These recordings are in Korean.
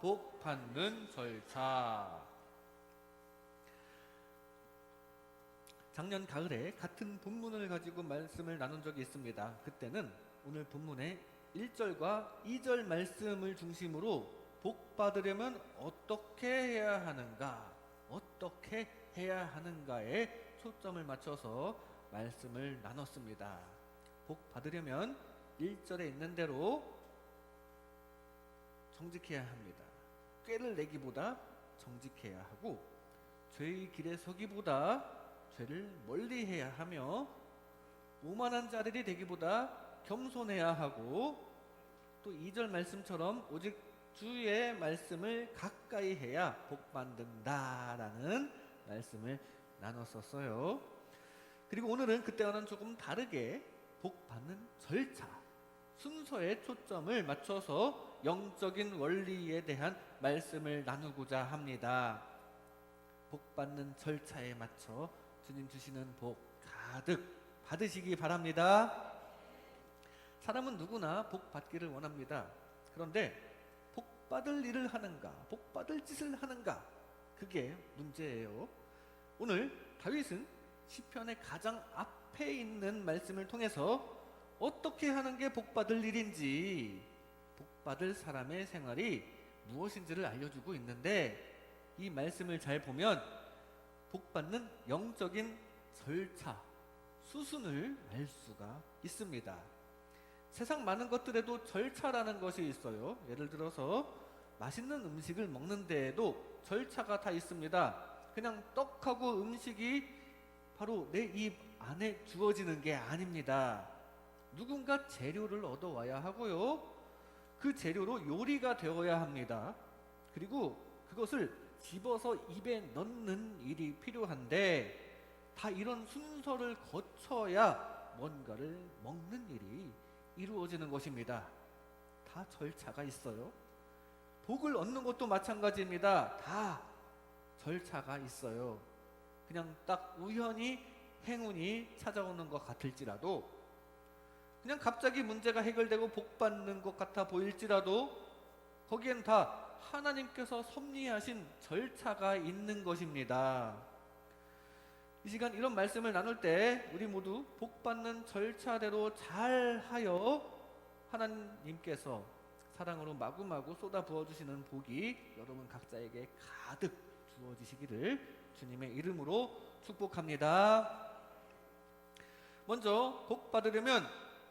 복 받는 절차. 작년 가을에 같은 본문을 가지고 말씀을 나눈 적이 있습니다. 그때는 오늘 본문의 1절과 2절 말씀을 중심으로 복 받으려면 어떻게 해야 하는가, 어떻게 해야 하는가에 초점을 맞춰서 말씀을 나눴습니다. 복 받으려면 1절에 있는 대로 정직해야 합니다. 꾀를 내기보다 정직해야 하고, 죄의 길에 서기보다 죄를 멀리해야 하며, 오만한 자들이 되기보다 겸손해야 하고, 또 2절 말씀처럼 오직 주의 말씀을 가까이 해야 복 받는다라는 말씀을 나눴었어요. 그리고 오늘은 그때와는 조금 다르게 복 받는 절차, 순서에 초점을 맞춰서 영적인 원리에 대한 말씀을 나누고자 합니다. 복 받는 절차에 맞춰 주님 주시는 복 가득 받으시기 바랍니다. 사람은 누구나 복 받기를 원합니다. 그런데 복 받을 일을 하는가, 복 받을 짓을 하는가, 그게 문제예요. 오늘 다윗은 시편의 가장 앞에 있는 말씀을 통해서 어떻게 하는 게 복 받을 일인지, 복 받을 사람의 생활이 무엇인지를 알려주고 있는데, 이 말씀을 잘 보면 복 받는 영적인 절차, 수순을 알 수가 있습니다. 세상 많은 것들에도 절차라는 것이 있어요. 예를 들어서 맛있는 음식을 먹는 데에도 절차가 다 있습니다. 그냥 떡하고 음식이 바로 내 입 안에 주어지는 게 아닙니다. 누군가 재료를 얻어와야 하고요, 그 재료로 요리가 되어야 합니다. 그리고 그것을 집어서 입에 넣는 일이 필요한데, 다 이런 순서를 거쳐야 뭔가를 먹는 일이 이루어지는 것입니다. 다 절차가 있어요. 복을 얻는 것도 마찬가지입니다. 다 절차가 있어요. 그냥 딱 우연히 행운이 찾아오는 것 같을지라도, 그냥 갑자기 문제가 해결되고 복 받는 것 같아 보일지라도, 거기엔 다 하나님께서 섭리하신 절차가 있는 것입니다. 이 시간 이런 말씀을 나눌 때 우리 모두 복 받는 절차대로 잘 하여 하나님께서 사랑으로 마구마구 쏟아 부어주시는 복이 여러분 각자에게 가득 주어지시기를 주님의 이름으로 축복합니다. 먼저 복 받으려면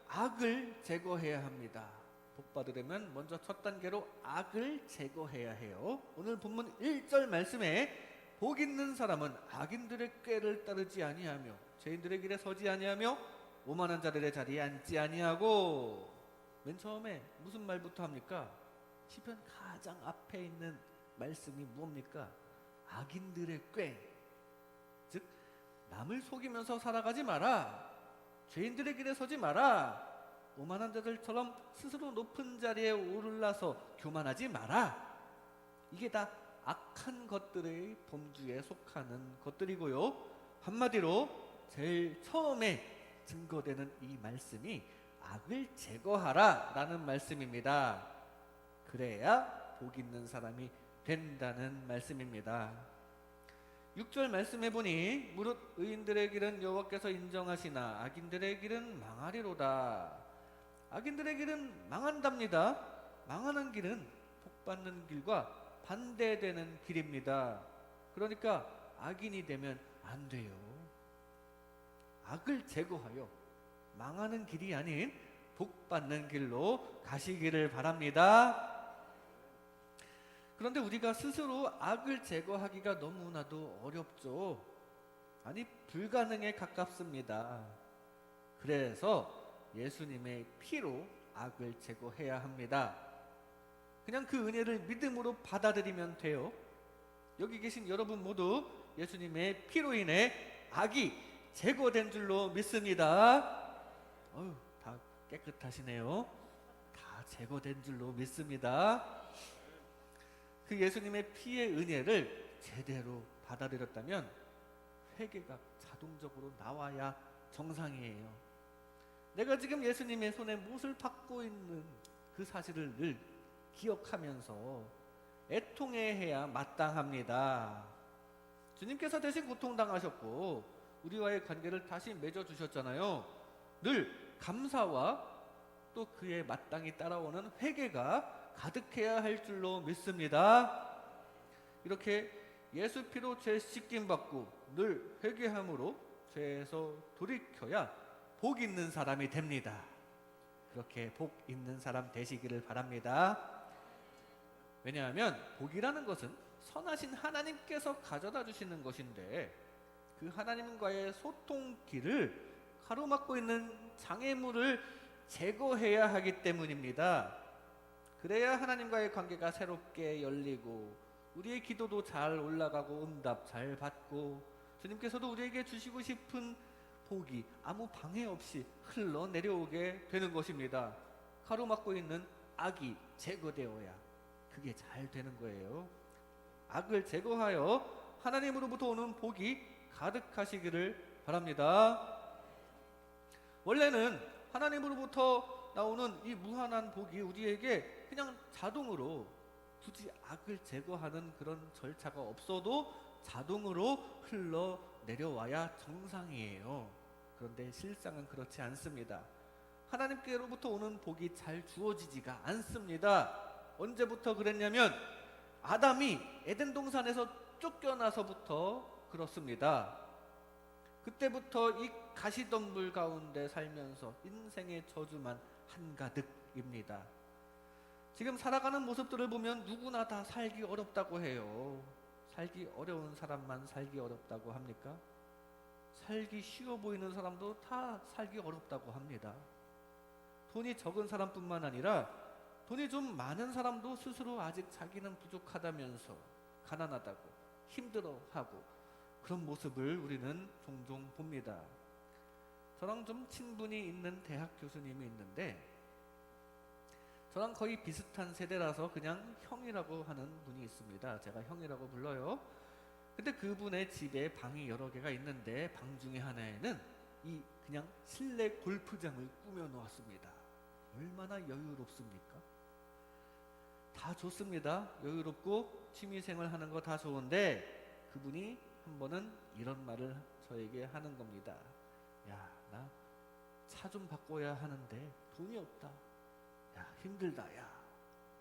악을 제거해야 합니다. 복 받으려면 먼저 첫 단계로 악을 제거해야 해요. 오늘 본문 1절 말씀에 복 있는 사람은 악인들의 꾀를 따르지 아니하며 죄인들의 길에 서지 아니하며 오만한 자들의 자리에 앉지 아니하고, 맨 처음에 무슨 말부터 합니까? 시편 가장 앞에 있는 말씀이 무엇입니까? 악인들의 꾀, 즉 남을 속이면서 살아가지 마라, 죄인들의 길에 서지 마라, 오만한 자들처럼 스스로 높은 자리에 오르러서 교만하지 마라. 이게 다 악한 것들의 범주에 속하는 것들이고요. 한마디로 제일 처음에 증거되는 이 말씀이 악을 제거하라 라는 말씀입니다. 그래야 복 있는 사람이 된다는 말씀입니다. 6절 말씀해 보니 무릇 의인들의 길은 여호와께서 인정하시나 악인들의 길은 망하리로다. 악인들의 길은 망한답니다. 망하는 길은 복 받는 길과 반대되는 길입니다. 그러니까 악인이 되면 안 돼요. 악을 제거하여 망하는 길이 아닌 복 받는 길로 가시기를 바랍니다. 그런데 우리가 스스로 악을 제거하기가 너무나도 어렵죠. 아니, 불가능에 가깝습니다. 그래서 예수님의 피로 악을 제거해야 합니다. 그냥 그 은혜를 믿음으로 받아들이면 돼요. 여기 계신 여러분 모두 예수님의 피로 인해 악이 제거된 줄로 믿습니다. 다 깨끗하시네요. 다 제거된 줄로 믿습니다. 그 예수님의 피의 은혜를 제대로 받아들였다면 회개가 자동적으로 나와야 정상이에요. 내가 지금 예수님의 손에 못을 받고 있는 그 사실을 늘 기억하면서 애통해야 마땅합니다. 주님께서 대신 고통당하셨고 우리와의 관계를 다시 맺어주셨잖아요. 늘 감사와 또 그에 마땅히 따라오는 회개가 가득해야 할 줄로 믿습니다. 이렇게 예수 피로 죄 씻김 받고 늘 회개함으로 죄에서 돌이켜야 복 있는 사람이 됩니다. 그렇게 복 있는 사람 되시기를 바랍니다. 왜냐하면 복이라는 것은 선하신 하나님께서 가져다 주시는 것인데 그 하나님과의 소통길을 가로막고 있는 장애물을 제거해야 하기 때문입니다. 그래야 하나님과의 관계가 새롭게 열리고 우리의 기도도 잘 올라가고 응답 잘 받고 주님께서도 우리에게 주시고 싶은 복이 아무 방해 없이 흘러내려오게 되는 것입니다. 가로막고 있는 악이 제거되어야 그게 잘 되는 거예요. 악을 제거하여 하나님으로부터 오는 복이 가득하시기를 바랍니다. 원래는 하나님으로부터 나오는 이 무한한 복이 우리에게 그냥 자동으로 굳이 악을 제거하는 그런 절차가 없어도 자동으로 흘러내려와야 정상이에요. 그런데 실상은 그렇지 않습니다. 하나님께로부터 오는 복이 잘 주어지지가 않습니다. 언제부터 그랬냐면 아담이 에덴 동산에서 쫓겨나서부터 그렇습니다. 그때부터 이 가시덤불 가운데 살면서 인생의 저주만 한가득입니다. 지금 살아가는 모습들을 보면 누구나 다 살기 어렵다고 해요. 살기 어려운 사람만 살기 어렵다고 합니까? 살기 쉬워 보이는 사람도 다 살기 어렵다고 합니다. 돈이 적은 사람뿐만 아니라 돈이 좀 많은 사람도 스스로 아직 자기는 부족하다면서 가난하다고 힘들어하고 그런 모습을 우리는 종종 봅니다. 저랑 좀 친분이 있는 대학 교수님이 있는데 저랑 거의 비슷한 세대라서 그냥 형이라고 하는 분이 있습니다. 제가 형이라고 불러요. 근데 그분의 집에 방이 여러 개가 있는데 방 중에 하나에는 이 그냥 실내 골프장을 꾸며 놓았습니다. 얼마나 여유롭습니까? 다 좋습니다. 여유롭고 취미생활 하는 거 다 좋은데 그분이 한 번은 이런 말을 저에게 하는 겁니다. 야, 나 차 좀 바꿔야 하는데 돈이 없다. 야, 힘들다. 야,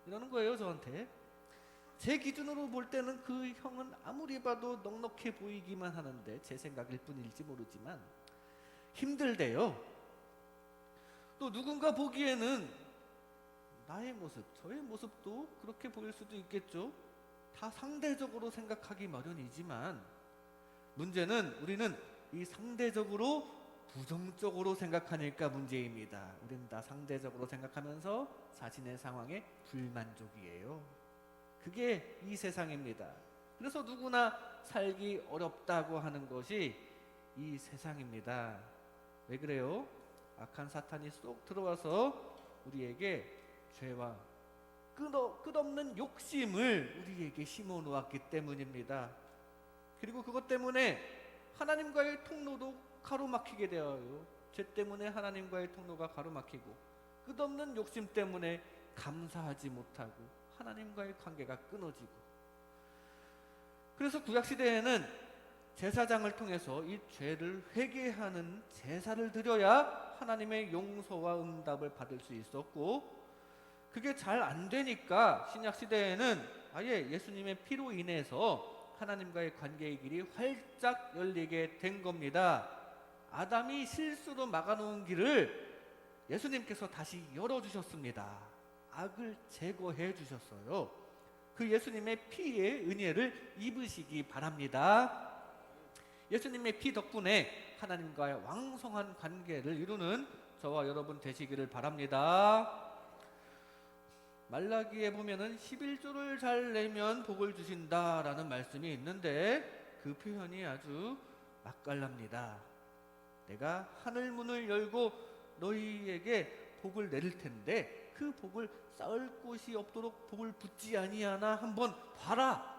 이러는 거예요, 저한테. 제 기준으로 볼 때는 그 형은 아무리 봐도 넉넉해 보이기만 하는데 제 생각일 뿐일지 모르지만 힘들대요. 또 누군가 보기에는 나의 모습, 저의 모습도 그렇게 보일 수도 있겠죠. 다 상대적으로 생각하기 마련이지만 문제는 우리는 이 상대적으로 부정적으로 생각하니까 문제입니다. 우리는 다 상대적으로 생각하면서 자신의 상황에 불만족이에요. 그게 이 세상입니다. 그래서 누구나 살기 어렵다고 하는 것이 이 세상입니다. 왜 그래요? 악한 사탄이 쏙 들어와서 우리에게 죄와 끝없는 욕심을 우리에게 심어 놓았기 때문입니다. 그리고 그것 때문에 하나님과의 통로도 가로막히게 되어요. 죄 때문에 하나님과의 통로가 가로막히고 끝없는 욕심 때문에 감사하지 못하고 하나님과의 관계가 끊어지고 그래서 구약시대에는 제사장을 통해서 이 죄를 회개하는 제사를 드려야 하나님의 용서와 응답을 받을 수 있었고 그게 잘 안 되니까 신약시대에는 아예 예수님의 피로 인해서 하나님과의 관계의 길이 활짝 열리게 된 겁니다. 아담이 실수로 막아놓은 길을 예수님께서 다시 열어주셨습니다. 악을 제거해 주셨어요. 그 예수님의 피의 은혜를 입으시기 바랍니다. 예수님의 피 덕분에 하나님과의 왕성한 관계를 이루는 저와 여러분 되시기를 바랍니다. 말라기에 보면은 11조를 잘 내면 복을 주신다라는 말씀이 있는데 그 표현이 아주 맛깔납니다. 내가 하늘 문을 열고 너희에게 복을 내릴 텐데 그 복을 쌓을 곳이 없도록 복을 붓지 아니하나 한번 봐라.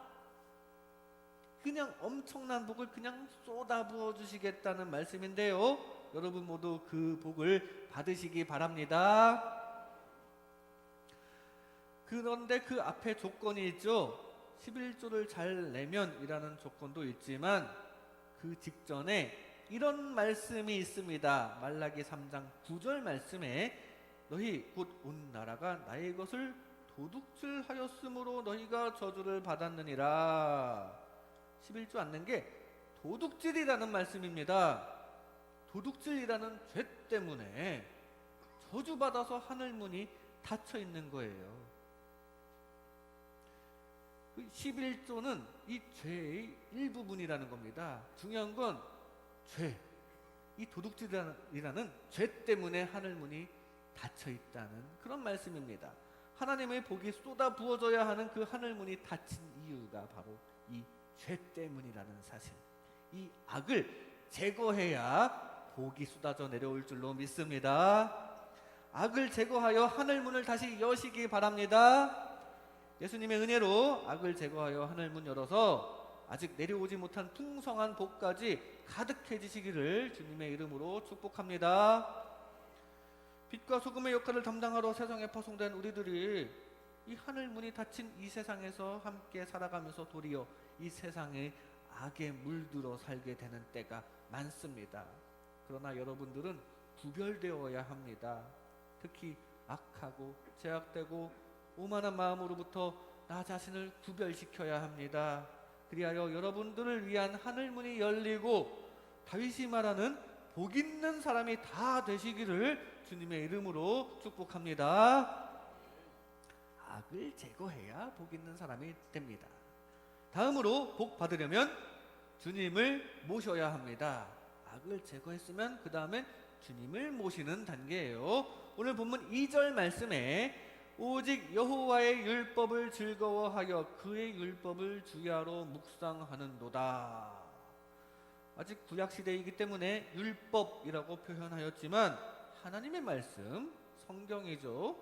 그냥 엄청난 복을 그냥 쏟아부어 주시겠다는 말씀인데요. 여러분 모두 그 복을 받으시기 바랍니다. 그런데 그 앞에 조건이 있죠. 11조를 잘 내면이라는 조건도 있지만 그 직전에 이런 말씀이 있습니다. 말라기 3장 9절 말씀에 너희 곧 온 나라가 나의 것을 도둑질하였으므로 너희가 저주를 받았느니라. 11조 않는 게 도둑질이라는 말씀입니다. 도둑질이라는 죄 때문에 저주받아서 하늘문이 닫혀 있는 거예요. 11조는 이 죄의 일부분이라는 겁니다. 중요한 건 죄, 이 도둑질이라는 죄 때문에 하늘문이 닫혀 있다는 그런 말씀입니다. 하나님의 복이 쏟아 부어져야 하는 그 하늘문이 닫힌 이유가 바로 이 죄 때문이라는 사실, 이 악을 제거해야 복이 쏟아져 내려올 줄로 믿습니다. 악을 제거하여 하늘문을 다시 여시기 바랍니다. 예수님의 은혜로 악을 제거하여 하늘문 열어서 아직 내려오지 못한 풍성한 복까지 가득해지시기를 주님의 이름으로 축복합니다. 빛과 소금의 역할을 담당하러 세상에 파송된 우리들이 이 하늘문이 닫힌 이 세상에서 함께 살아가면서 도리어 이 세상에 악에 물들어 살게 되는 때가 많습니다. 그러나 여러분들은 구별되어야 합니다. 특히 악하고 제약되고 오만한 마음으로부터 나 자신을 구별시켜야 합니다. 그리하여 여러분들을 위한 하늘문이 열리고 다윗이 말하는 복 있는 사람이 다 되시기를 주님의 이름으로 축복합니다. 악을 제거해야 복 있는 사람이 됩니다. 다음으로 복 받으려면 주님을 모셔야 합니다. 악을 제거했으면 그 다음엔 주님을 모시는 단계예요. 오늘 본문 2절 말씀에 오직 여호와의 율법을 즐거워하여 그의 율법을 주야로 묵상하는도다. 아직 구약시대이기 때문에 율법이라고 표현하였지만 하나님의 말씀, 성경이죠.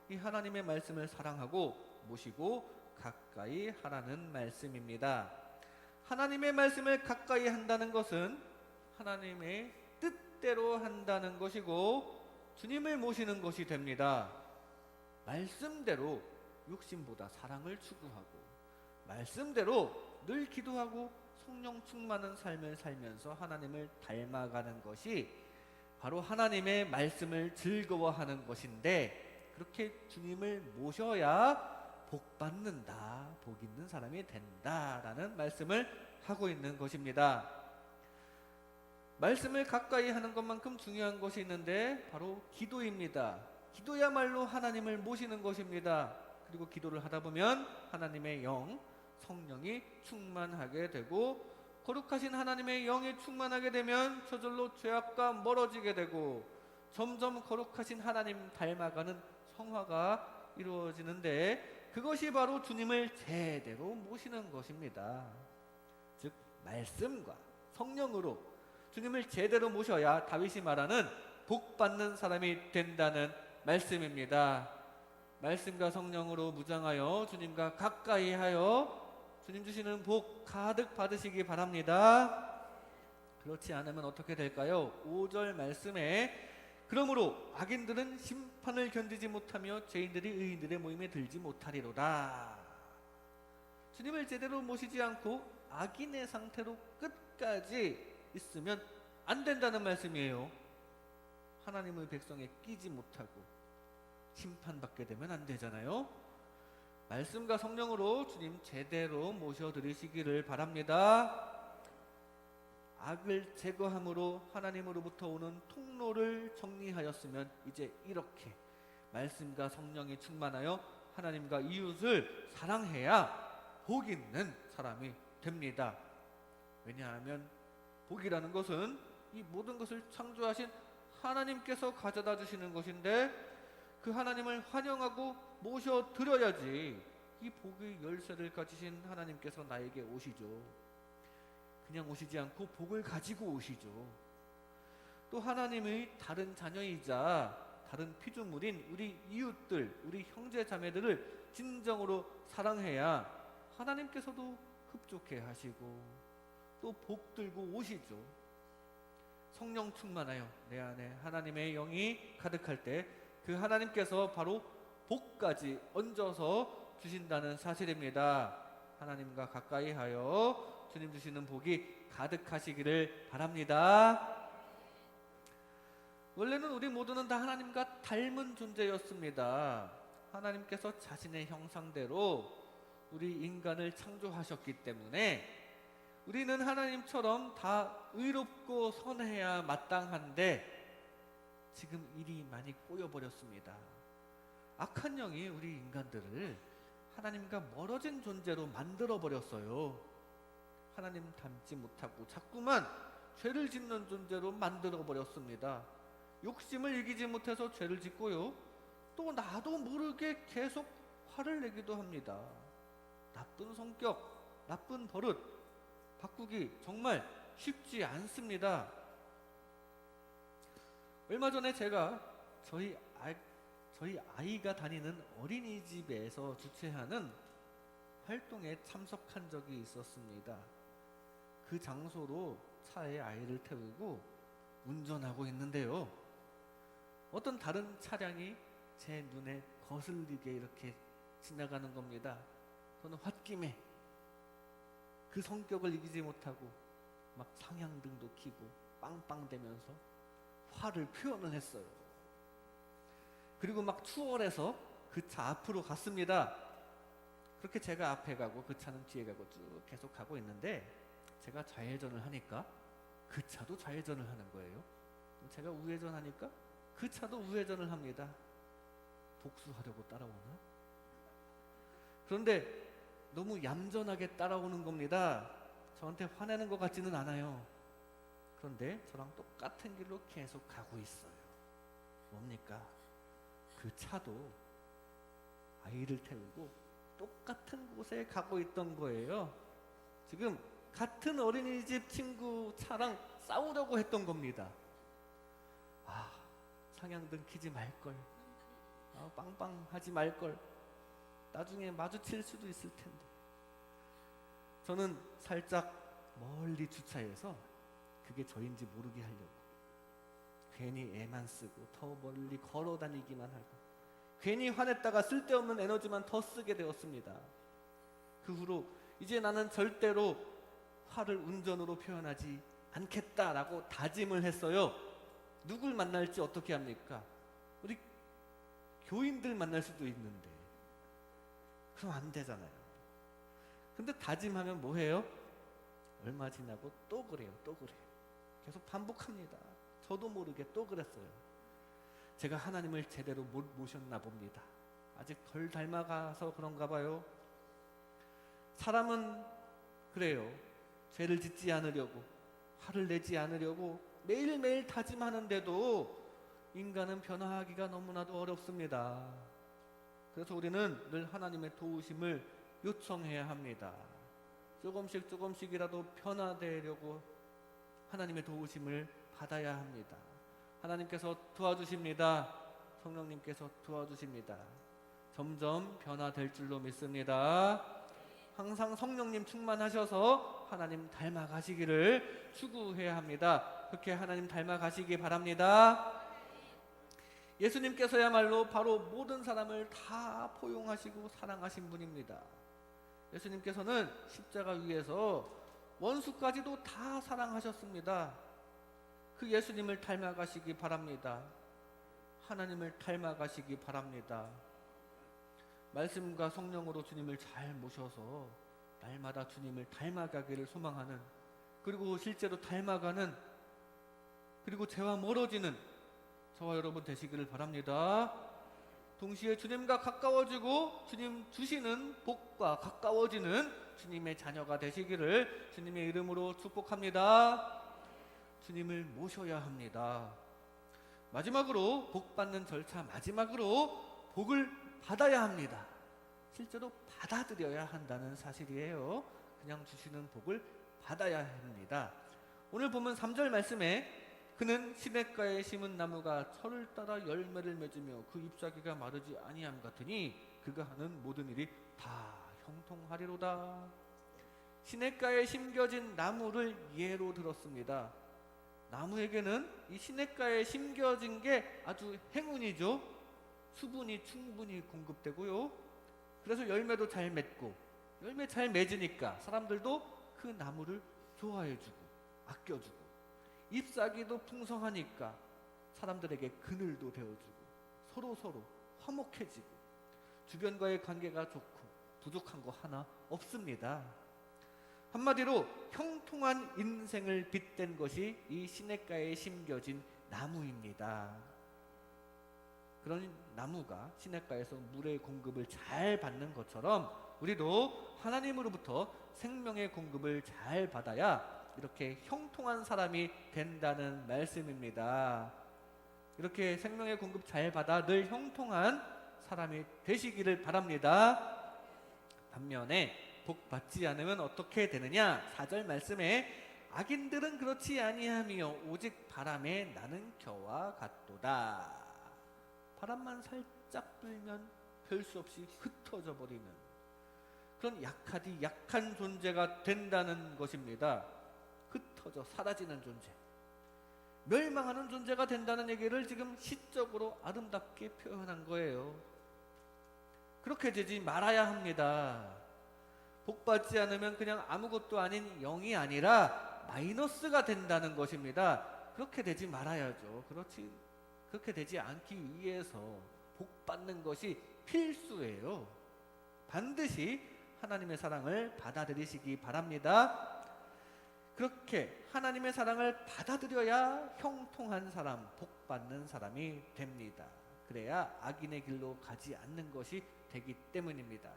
이 하나님의 말씀을 사랑하고 모시고 가까이 하라는 말씀입니다. 하나님의 말씀을 가까이 한다는 것은 하나님의 뜻대로 한다는 것이고 주님을 모시는 것이 됩니다. 말씀대로 욕심보다 사랑을 추구하고 말씀대로 늘 기도하고 성령 충만한 삶을 살면서 하나님을 닮아가는 것이 바로 하나님의 말씀을 즐거워하는 것인데, 그렇게 주님을 모셔야 복 받는다, 복 있는 사람이 된다라는 말씀을 하고 있는 것입니다. 말씀을 가까이 하는 것만큼 중요한 것이 있는데 바로 기도입니다. 기도야말로 하나님을 모시는 것입니다. 그리고 기도를 하다 보면 하나님의 영, 성령이 충만하게 되고 거룩하신 하나님의 영이 충만하게 되면 저절로 죄악과 멀어지게 되고 점점 거룩하신 하나님 닮아가는 성화가 이루어지는데, 그것이 바로 주님을 제대로 모시는 것입니다. 즉 말씀과 성령으로 주님을 제대로 모셔야 다윗이 말하는 복 받는 사람이 된다는 말씀입니다. 말씀과 성령으로 무장하여 주님과 가까이 하여 주님 주시는 복 가득 받으시기 바랍니다. 그렇지 않으면 어떻게 될까요? 5절 말씀에 그러므로 악인들은 심판을 견디지 못하며 죄인들이 의인들의 모임에 들지 못하리로다. 주님을 제대로 모시지 않고 악인의 상태로 끝까지 있으면 안 된다는 말씀이에요. 하나님의 백성에 끼지 못하고 심판받게 되면 안 되잖아요. 말씀과 성령으로 주님 제대로 모셔드리시기를 바랍니다. 악을 제거함으로 하나님으로부터 오는 통로를 정리하였으면 이제 이렇게 말씀과 성령이 충만하여 하나님과 이웃을 사랑해야 복 있는 사람이 됩니다. 왜냐하면 복이라는 것은 이 모든 것을 창조하신 하나님께서 가져다 주시는 것인데 그 하나님을 환영하고 모셔드려야지 이 복의 열쇠를 가지신 하나님께서 나에게 오시죠. 그냥 오시지 않고 복을 가지고 오시죠. 또 하나님의 다른 자녀이자 다른 피조물인 우리 이웃들, 우리 형제 자매들을 진정으로 사랑해야 하나님께서도 흡족해 하시고 또 복 들고 오시죠. 성령 충만하여 내 안에 하나님의 영이 가득할 때 그 하나님께서 바로 복까지 얹어서 주신다는 사실입니다. 하나님과 가까이 하여 주님 주시는 복이 가득하시기를 바랍니다. 원래는 우리 모두는 다 하나님과 닮은 존재였습니다. 하나님께서 자신의 형상대로 우리 인간을 창조하셨기 때문에 우리는 하나님처럼 다 의롭고 선해야 마땅한데 지금 일이 많이 꼬여버렸습니다. 악한 영이 우리 인간들을 하나님과 멀어진 존재로 만들어버렸어요. 하나님 닮지 못하고 자꾸만 죄를 짓는 존재로 만들어버렸습니다. 욕심을 이기지 못해서 죄를 짓고요. 또 나도 모르게 계속 화를 내기도 합니다. 나쁜 성격, 나쁜 버릇 바꾸기 정말 쉽지 않습니다. 얼마 전에 제가 저희 아이가 다니는 어린이집에서 주최하는 활동에 참석한 적이 있었습니다. 그 장소로 차에 아이를 태우고 운전하고 있는데요. 어떤 다른 차량이 제 눈에 거슬리게 이렇게 지나가는 겁니다. 저는 홧김에 그 성격을 이기지 못하고 막 상향등도 켜고 빵빵대면서 화를 표현을 했어요. 그리고 막 추월해서 그 차 앞으로 갔습니다. 그렇게 제가 앞에 가고 그 차는 뒤에 가고 쭉 계속 가고 있는데 제가 좌회전을 하니까 그 차도 좌회전을 하는 거예요. 제가 우회전하니까 그 차도 우회전을 합니다. 복수하려고 따라오나? 그런데 너무 얌전하게 따라오는 겁니다. 저한테 화내는 것 같지는 않아요. 그런데 저랑 똑같은 길로 계속 가고 있어요. 뭡니까? 그 차도 아이를 태우고 똑같은 곳에 가고 있던 거예요. 지금 같은 어린이집 친구 차랑 싸우려고 했던 겁니다. 상향등 켜지 말걸, 빵빵하지 말걸, 나중에 마주칠 수도 있을 텐데. 저는 살짝 멀리 주차해서 그게 저인지 모르게 하려고 괜히 애만 쓰고 더 멀리 걸어 다니기만 하고 괜히 화냈다가 쓸데없는 에너지만 더 쓰게 되었습니다. 그 후로 이제 나는 절대로 화를 운전으로 표현하지 않겠다라고 다짐을 했어요. 누굴 만날지 어떻게 합니까? 우리 교인들 만날 수도 있는데 그럼 안 되잖아요. 근데 다짐하면 뭐해요? 얼마 지나고 또 그래요. 또 그래요. 계속 반복합니다. 저도 모르게 또 그랬어요. 제가 하나님을 제대로 못 모셨나 봅니다. 아직 덜 닮아가서 그런가 봐요. 사람은 그래요. 죄를 짓지 않으려고, 화를 내지 않으려고 매일매일 다짐하는데도 인간은 변화하기가 너무나도 어렵습니다. 그래서 우리는 늘 하나님의 도우심을 요청해야 합니다. 조금씩이라도 변화되려고 하나님의 도우심을 받아야 합니다. 하나님께서 도와주십니다. 성령님께서 도와주십니다. 점점 변화될 줄로 믿습니다. 항상 성령님 충만하셔서 하나님 닮아가시기를 추구해야 합니다. 그렇게 하나님 닮아가시기 바랍니다. 예수님께서야말로 바로 모든 사람을 다 포용하시고 사랑하신 분입니다. 예수님께서는 십자가 위에서 원수까지도 다 사랑하셨습니다. 그 예수님을 닮아가시기 바랍니다. 하나님을 닮아가시기 바랍니다. 말씀과 성령으로 주님을 잘 모셔서 날마다 주님을 닮아가기를 소망하는, 그리고 실제로 닮아가는, 그리고 죄와 멀어지는 저와 여러분 되시기를 바랍니다. 동시에 주님과 가까워지고 주님 주시는 복과 가까워지는 주님의 자녀가 되시기를 주님의 이름으로 축복합니다. 주님을 모셔야 합니다. 마지막으로 복 받는 절차, 마지막으로 복을 받아야 합니다. 실제로 받아들여야 한다는 사실이에요. 그냥 주시는 복을 받아야 합니다. 오늘 보면 3절 말씀에 그는 시냇가에 심은 나무가 철을 따라 열매를 맺으며 그 잎사귀가 마르지 아니함 같으니 그가 하는 모든 일이 다 형통하리로다. 시냇가에 심겨진 나무를 예로 들었습니다. 나무에게는 이 시냇가에 심겨진 게 아주 행운이죠. 수분이 충분히 공급되고요. 그래서 열매도 잘 맺고 열매 잘 맺으니까 사람들도 그 나무를 좋아해주고 아껴주고, 잎사귀도 풍성하니까 사람들에게 그늘도 되어주고 서로 화목해지고 주변과의 관계가 좋고 부족한 거 하나 없습니다. 한마디로 형통한 인생을 빗댄 것이 이 시냇가에 심겨진 나무입니다. 그런 나무가 시냇가에서 물의 공급을 잘 받는 것처럼 우리도 하나님으로부터 생명의 공급을 잘 받아야 이렇게 형통한 사람이 된다는 말씀입니다. 이렇게 생명의 공급 잘 받아 늘 형통한 사람이 되시기를 바랍니다. 반면에 복 받지 않으면 어떻게 되느냐? 4절 말씀에 악인들은 그렇지 아니하며 오직 바람에 나는 겨와 같도다. 바람만 살짝 불면 별 수 없이 흩어져 버리는 그런 약하디 약한 존재가 된다는 것입니다. 흩어져 사라지는 존재, 멸망하는 존재가 된다는 얘기를 지금 시적으로 아름답게 표현한 거예요. 그렇게 되지 말아야 합니다. 복받지 않으면 그냥 아무것도 아닌 0이 아니라 마이너스가 된다는 것입니다. 그렇게 되지 말아야죠. 그렇게 되지 않기 위해서 복받는 것이 필수예요. 반드시 하나님의 사랑을 받아들이시기 바랍니다. 그렇게 하나님의 사랑을 받아들여야 형통한 사람, 복받는 사람이 됩니다. 그래야 악인의 길로 가지 않는 것이 되기 때문입니다.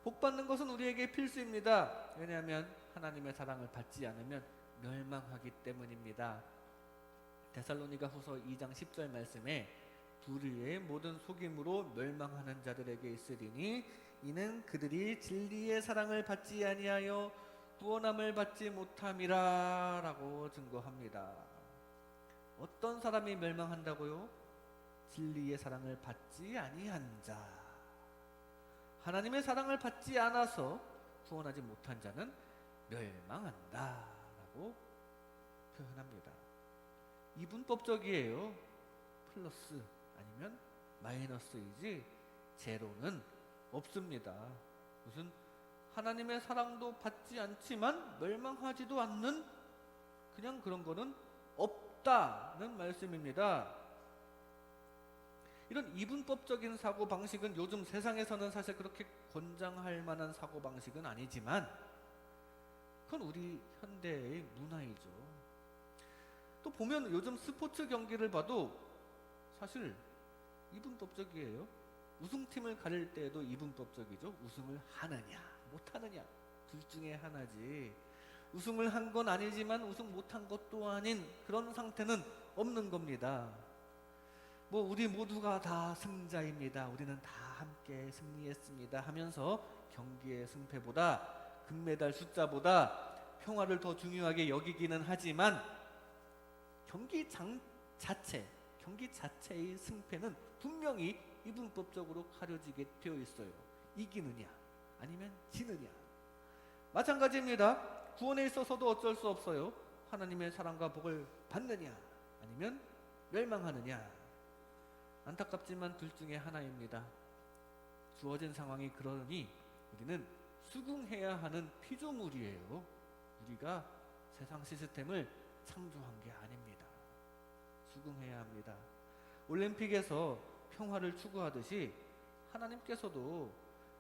복받는 것은 우리에게 필수입니다. 왜냐하면 하나님의 사랑을 받지 않으면 멸망하기 때문입니다. 데살로니가 후서 2장 10절 말씀에 불의의 모든 속임으로 멸망하는 자들에게 있으리니 이는 그들이 진리의 사랑을 받지 아니하여 구원함을 받지 못함이라 라고 증거합니다. 어떤 사람이 멸망한다고요? 진리의 사랑을 받지 아니한 자. 하나님의 사랑을 받지 않아서 구원하지 못한 자는 멸망한다 라고 표현합니다. 이분법적이에요. 플러스 아니면 마이너스이지 제로는 없습니다. 무슨 하나님의 사랑도 받지 않지만 멸망하지도 않는 그냥 그런 거는 없다는 말씀입니다. 이런 이분법적인 사고방식은 요즘 세상에서는 사실 그렇게 권장할 만한 사고방식은 아니지만 그건 우리 현대의 문화이죠. 또 보면 요즘 스포츠 경기를 봐도 사실 이분법적이에요. 우승팀을 가릴 때에도 이분법적이죠. 우승을 하느냐 못하느냐 둘 중에 하나지. 우승을 한 건 아니지만 우승 못한 것도 아닌 그런 상태는 없는 겁니다. 뭐 우리 모두가 다 승자입니다. 우리는 다 함께 승리했습니다 하면서 경기의 승패보다 금메달 숫자보다 평화를 더 중요하게 여기기는 하지만 경기 자체의 승패는 분명히 이분법적으로 가려지게 되어 있어요. 이기느냐 아니면 지느냐. 마찬가지입니다. 구원에 있어서도 어쩔 수 없어요. 하나님의 사랑과 복을 받느냐 아니면 멸망하느냐. 안타깝지만 둘 중에 하나입니다. 주어진 상황이 그러니 우리는 수긍해야 하는 피조물이에요. 우리가 세상 시스템을 창조한 게 아닙니다. 수긍해야 합니다. 올림픽에서 평화를 추구하듯이 하나님께서도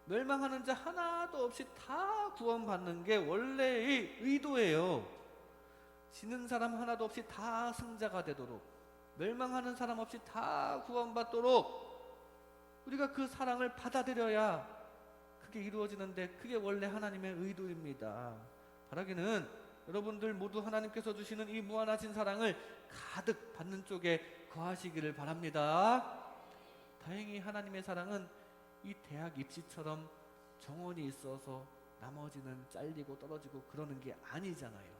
멸망하는 자 하나도 없이 다 구원받는 게 원래의 의도예요. 지는 사람 하나도 없이 다 승자가 되도록, 멸망하는 사람 없이 다 구원받도록 우리가 그 사랑을 받아들여야 그게 이루어지는데 그게 원래 하나님의 의도입니다. 바라기는 여러분들 모두 하나님께서 주시는 이 무한하신 사랑을 가득 받는 쪽에 거하시기를 바랍니다. 다행히 하나님의 사랑은 이 대학 입시처럼 정원이 있어서 나머지는 잘리고 떨어지고 그러는 게 아니잖아요.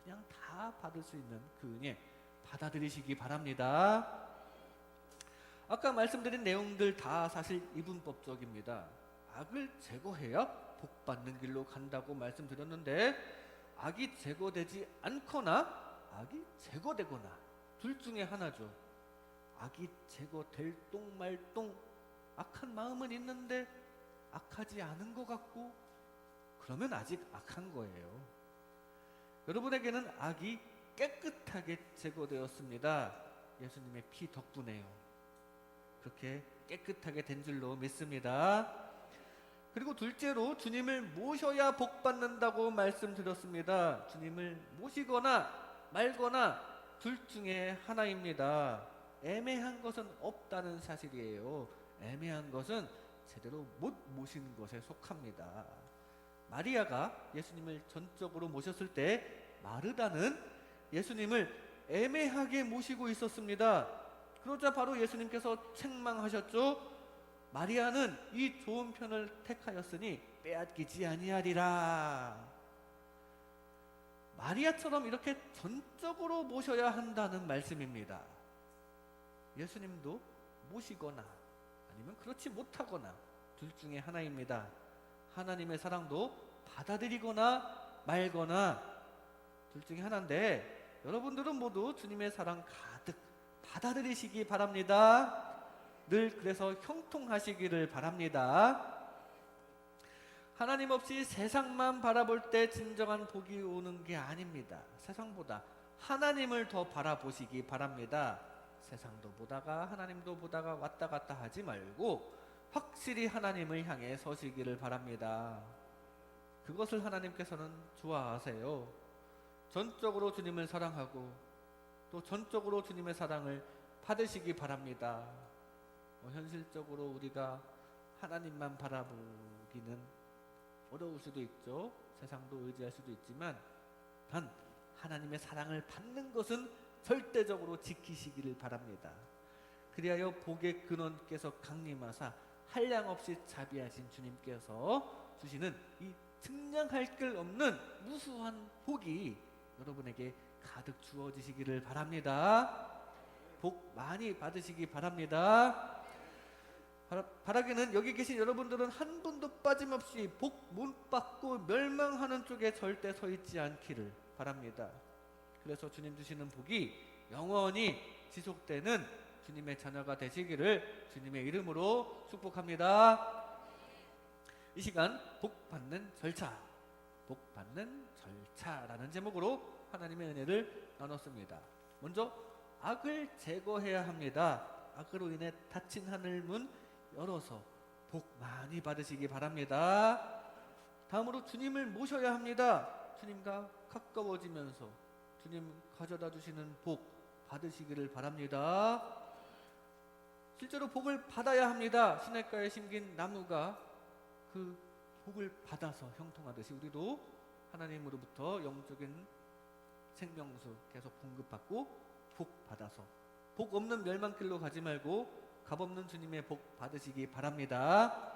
그냥 다 받을 수 있는 그 은혜 받아들이시기 바랍니다. 아까 말씀드린 내용들 다 사실 이분법적입니다. 악을 제거해야 복 받는 길로 간다고 말씀드렸는데 악이 제거되지 않거나 악이 제거되거나 둘 중에 하나죠. 악이 제거될 똥 말 똥. 악한 마음은 있는데 악하지 않은 것 같고 그러면 아직 악한 거예요. 여러분에게는 악이 깨끗하게 제거되었습니다. 예수님의 피 덕분에요. 그렇게 깨끗하게 된 줄로 믿습니다. 그리고 둘째로 주님을 모셔야 복 받는다고 말씀드렸습니다. 주님을 모시거나 말거나 둘 중에 하나입니다. 애매한 것은 없다는 사실이에요. 애매한 것은 제대로 못 모신 것에 속합니다. 마리아가 예수님을 전적으로 모셨을 때 마르다는 예수님을 애매하게 모시고 있었습니다. 그러자 바로 예수님께서 책망하셨죠. 마리아는 이 좋은 편을 택하였으니 빼앗기지 아니하리라. 마리아처럼 이렇게 전적으로 모셔야 한다는 말씀입니다. 예수님도 모시거나 아니면 그렇지 못하거나 둘 중에 하나입니다. 하나님의 사랑도 받아들이거나 말거나 둘 중에 하나인데, 여러분들은 모두 주님의 사랑 가득 받아들이시기 바랍니다. 늘 그래서 형통하시기를 바랍니다. 하나님 없이 세상만 바라볼 때 진정한 복이 오는 게 아닙니다. 세상보다 하나님을 더 바라보시기 바랍니다. 세상도 보다가 하나님도 보다가 왔다 갔다 하지 말고 확실히 하나님을 향해 서시기를 바랍니다. 그것을 하나님께서는 좋아하세요. 전적으로 주님을 사랑하고 또 전적으로 주님의 사랑을 받으시기 바랍니다. 현실적으로 우리가 하나님만 바라보기는 어려울 수도 있죠. 세상도 의지할 수도 있지만 단 하나님의 사랑을 받는 것은 절대적으로 지키시기를 바랍니다. 그리하여 복의 근원께서 강림하사 한량없이 자비하신 주님께서 주시는 이 측량할 길 없는 무수한 복이 여러분에게 가득 주어지시기를 바랍니다. 복 많이 받으시기 바랍니다. 바라기는 여기 계신 여러분들은 한 분도 빠짐없이 복 못 받고 멸망하는 쪽에 절대 서 있지 않기를 바랍니다. 그래서 주님 주시는 복이 영원히 지속되는 주님의 자녀가 되시기를 주님의 이름으로 축복합니다. 이 시간 복 받는 절차, 복 받는 절차라는 제목으로 하나님의 은혜를 나눴습니다. 먼저 악을 제거해야 합니다. 악으로 인해 닫힌 하늘 문 열어서 복 많이 받으시기 바랍니다. 다음으로 주님을 모셔야 합니다. 주님과 가까워지면서 주님 가져다 주시는 복 받으시기를 바랍니다. 실제로 복을 받아야 합니다. 시냇가에 심긴 나무가 그 복을 받아서 형통하듯이 우리도 하나님으로부터 영적인 생명수 계속 공급받고 복 받아서 복 없는 멸망길로 가지 말고 값없는 주님의 복 받으시기 바랍니다.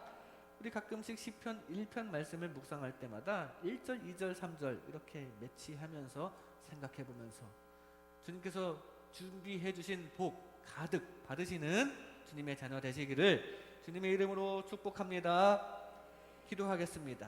우리 가끔씩 시편 1편 말씀을 묵상할 때마다 1절, 2절, 3절 이렇게 매치하면서 생각해 보면서 주님께서 준비해 주신 복 가득 받으시는 주님의 자녀 되시기를 주님의 이름으로 축복합니다. 기도하겠습니다.